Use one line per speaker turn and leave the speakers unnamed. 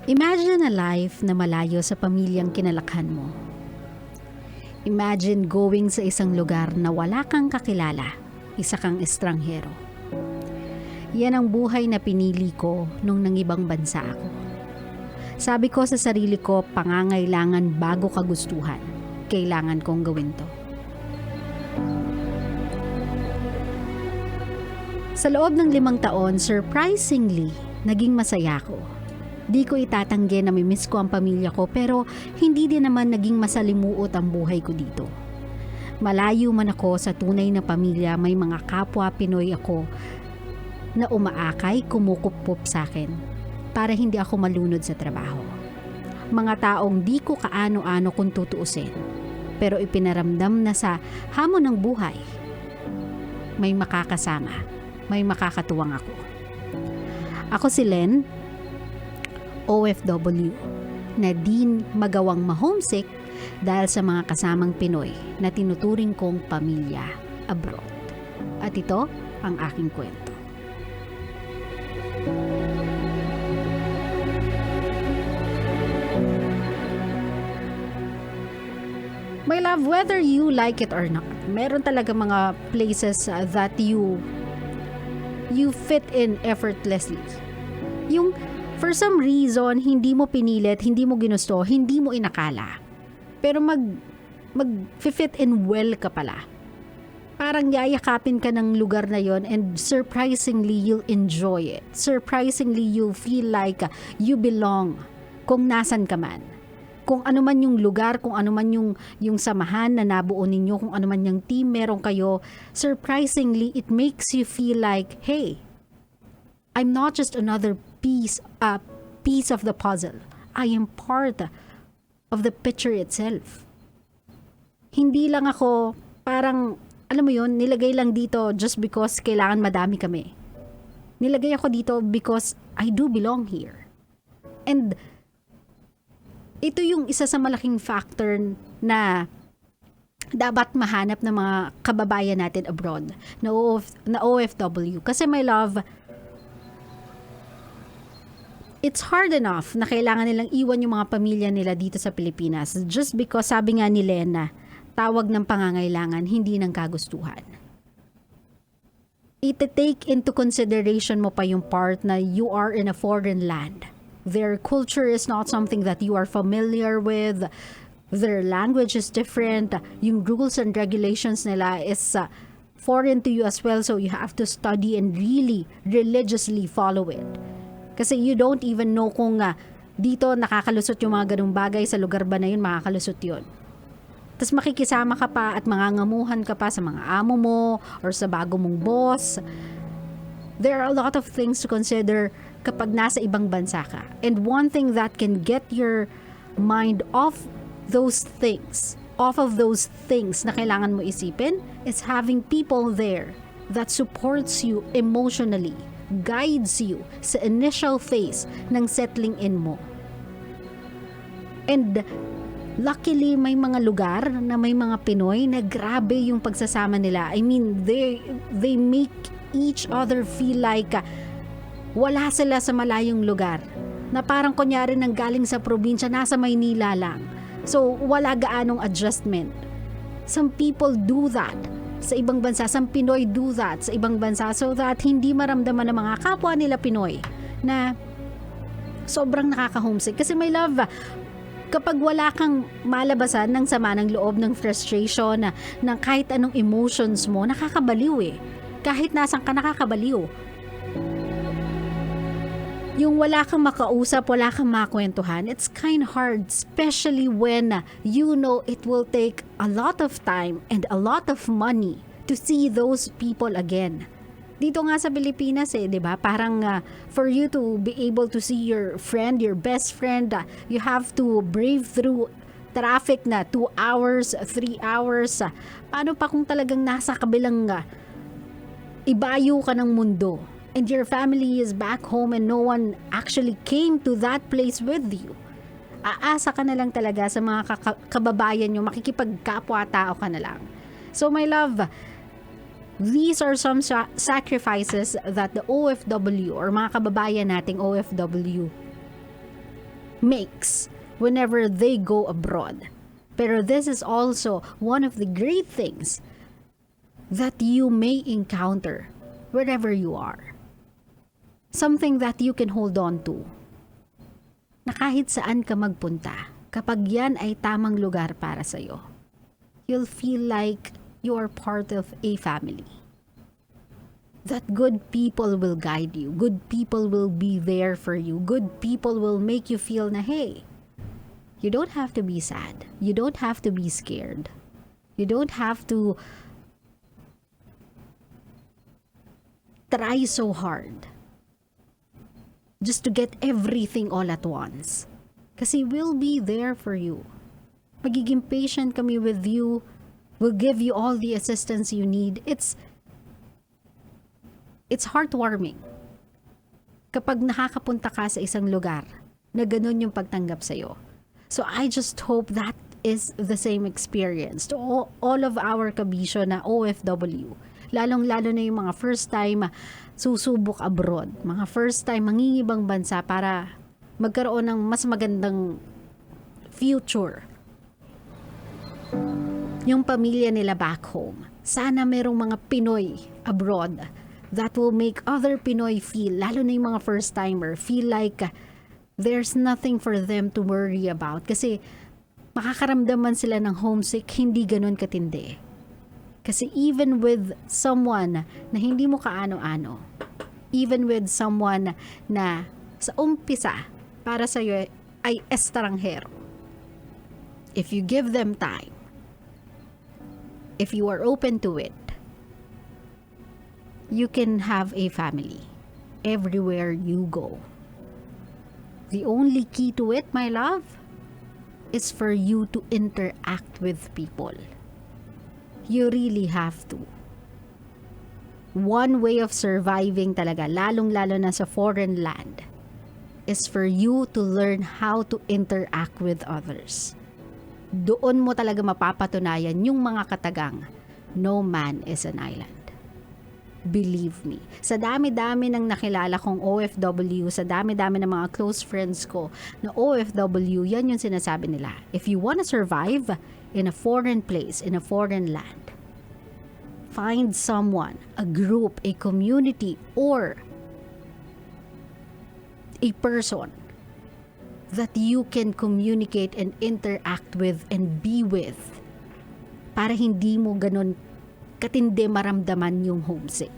Imagine a life na malayo sa pamilyang kinalakhan mo. Imagine going sa isang lugar na wala kang kakilala, isa kang estranghero. Yan ang buhay na pinili ko nung nangibang bansa ako. Sabi ko sa sarili ko, pangangailangan bago kagustuhan. Kailangan kong gawin to. Sa loob ng 5 taon, surprisingly, naging masaya ko. Di ko itatanggi na mimiss ko ang pamilya ko pero hindi din naman naging masalimuot ang buhay ko dito. Malayo man ako sa tunay na pamilya, may mga kapwa Pinoy ako na umaakay, kumukupup sa akin para hindi ako malunod sa trabaho. Mga taong di ko kaano-ano kung tutuusin pero ipinaramdam na sa hamon ng buhay may makakasama, may makakatuwang ako. Ako si Len, OFW, na din magawang ma-homesick dahil sa mga kasamang Pinoy na tinuturing kong pamilya abroad. At ito ang aking kwento. My love, whether you like it or not, meron talaga mga places that you fit in effortlessly. Yung for some reason, hindi mo pinilit, hindi mo ginusto, hindi mo inakala. Pero mag-fit in well ka pala. Parang yayakapin ka ng lugar na yon and surprisingly, you'll enjoy it. Surprisingly, you feel like you belong kung nasan ka man. Kung ano man yung lugar, kung ano man yung samahan na nabuo ninyo, kung ano man yung team meron kayo, surprisingly, it makes you feel like, hey, I'm not just another piece of the puzzle. I am part of the picture itself. Hindi lang ako parang, alam mo yun, nilagay lang dito just because kailangan madami kami. Nilagay ako dito because I do belong here. And ito yung isa sa malaking factor na dapat mahanap ng mga kababayan natin abroad na OFW. Kasi my love, it's hard enough na kailangan nilang iwan yung mga pamilya nila dito sa Pilipinas just because sabi nga ni Lena, tawag ng pangangailangan, hindi ng kagustuhan. Ite-take into consideration mo pa yung part na you are in a foreign land. Their culture is not something that you are familiar with. Their language is different. Yung rules and regulations nila is foreign to you as well, so you have to study and really religiously follow it. Kasi you don't even know kung dito nakakalusot yung mga ganung bagay, sa lugar ba na yun makakalusot yun. Tapos makikisama ka pa at mangangamuhan ka pa sa mga amo mo or sa bago mong boss. There are a lot of things to consider kapag nasa ibang bansa ka. And one thing that can get your mind off of those things na kailangan mo isipin is having people there that supports you emotionally, guides you sa initial phase ng settling in mo. And luckily, may mga lugar na may mga Pinoy na grabe yung pagsasama nila. I mean, they make each other feel like wala sila sa malayong lugar. Na parang kunyari nang galing sa probinsya, nasa Maynila lang. So, wala gaanong adjustment. Some people do that sa ibang bansa. Some Pinoy do that sa ibang bansa so that hindi maramdaman ng mga kapwa nila Pinoy na sobrang nakaka-homesick. Kasi my love, kapag wala kang malabasan ng sama ng loob, ng frustration, ng kahit anong emotions mo, nakakabaliw eh. Kahit nasan ka, nakakabaliw. Yung wala kang makausap, wala kang makwentuhan, it's kind of hard, especially when you know it will take a lot of time and a lot of money to see those people again. Dito nga sa Pilipinas 'di ba? Parang for you to be able to see your friend, your best friend, you have to brave through traffic na 2 hours, 3 hours. Paano pa kung talagang nasa kabilang ibayo ka ng mundo? And your family is back home and no one actually came to that place with you. Aasa ka na lang talaga sa mga kababayan nyo, makikipagkapwa-tao ka na lang. So my love, these are some sacrifices that the OFW or mga kababayan nating OFW makes whenever they go abroad. Pero this is also one of the great things that you may encounter wherever you are. Something that you can hold on to. Na kahit saan ka magpunta, kapag yan ay tamang lugar para sa'yo, you'll feel like you are part of a family. That good people will guide you. Good people will be there for you. Good people will make you feel na, hey, you don't have to be sad. You don't have to be scared. You don't have to try so hard just to get everything all at once. Kasi we'll be there for you. Magiging patient kami with you. We'll give you all the assistance you need. It's heartwarming kapag nakakapunta ka sa isang lugar na ganun yung pagtanggap sa'yo. So I just hope that is the same experience to all of our kabisyo na OFW. Lalong-lalo na yung mga first time susubok abroad. Mga first time mangingibang bansa para magkaroon ng mas magandang future. Yung pamilya nila back home. Sana merong mga Pinoy abroad that will make other Pinoy feel, lalo na yung mga first timer, feel like there's nothing for them to worry about. Kasi makakaramdaman sila ng homesick, hindi ganun katindi. Kasi even with someone na hindi mo kaano-ano, even with someone na sa umpisa para sa'yo ay estranghero, if you give them time, if you are open to it, you can have a family everywhere you go. The only key to it, my love, is for you to interact with people. You really have to. One way of surviving talaga, lalong-lalo na sa foreign land, is for you to learn how to interact with others. Doon mo talaga mapapatunayan yung mga katagang, no man is an island. Believe me, sa dami-dami ng nakilala kong OFW, sa dami-dami ng mga close friends ko na OFW, yan yung sinasabi nila. If you wanna survive in a foreign place, in a foreign land, find someone, a group, a community, or a person that you can communicate and interact with and be with para hindi mo ganun katindi maramdaman yung homesick.